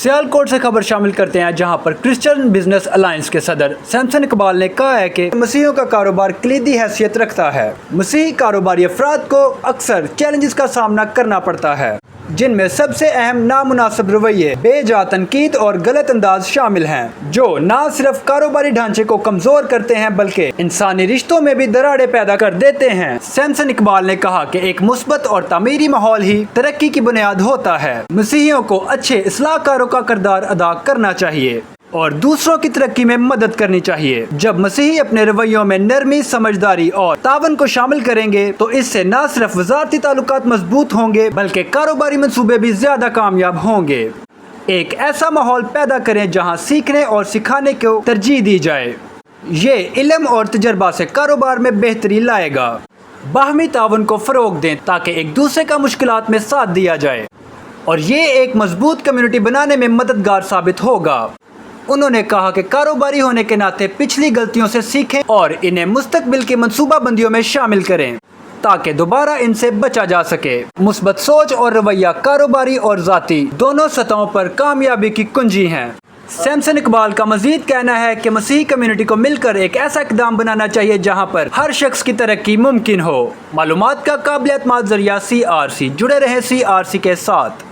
सियालकोट से खबर शामिल करते हैं, जहां पर क्रिश्चियन बिजनेस अलायंस के सदर सैमसन इकबाल ने कहा है कि मसीहियों का कारोबार कलीदी हैसियत रखता है। मसीही कारोबारी अफराद को अक्सर चैलेंजेस का सामना करना पड़ता है, जिनमें सबसे अहम नामुनासिब रवैये, बेजा तनकीद और गलत अंदाज शामिल हैं, जो न सिर्फ कारोबारी ढांचे को कमजोर करते हैं बल्कि इंसानी रिश्तों में भी दरारें पैदा कर देते हैं। सैमसन इकबाल ने कहा कि एक मुस्बत और तामीरी माहौल ही तरक्की की बुनियाद होता है। मसीहियों को अच्छे इस्लाहकारों का किरदार अदा करना चाहिए और दूसरों की तरक्की में मदद करनी चाहिए। जब मसीही अपने रवैयों में नरमी, समझदारी और तावन को शामिल करेंगे तो इससे न सिर्फ वज़ारती ताल्लुकात मजबूत होंगे बल्कि कारोबारी मंसूबे भी ज्यादा कामयाब होंगे। एक ऐसा माहौल पैदा करें जहां सीखने और सिखाने को तरजीह दी जाए। ये इल्म और तजर्बा से कारोबार में बेहतरी लाएगा। बाहमी तावन को फरोग दें ताकि एक दूसरे का मुश्किलात में साथ दिया जाए और ये एक मजबूत कम्युनिटी बनाने में मददगार साबित होगा। उन्होंने कहा कि कारोबारी होने के नाते पिछली गलतियों से सीखें और इन्हें मुस्तकबिल की मंसूबाबंदियों में शामिल करें ताकि दोबारा इनसे बचा जा सके। मुस्बत सोच और रवैया कारोबारी और ज़ाती दोनों सतहों पर कामयाबी की कुंजी हैं। सैमसन इकबाल का मजीद कहना है कि मसीही कम्युनिटी को मिलकर एक ऐसा इक़दाम बनाना चाहिए जहां पर हर शख्स की तरक्की मुमकिन हो। मालूमात का काबिल एतमाद ज़रिया CRC। जुड़े रहें CRC के साथ।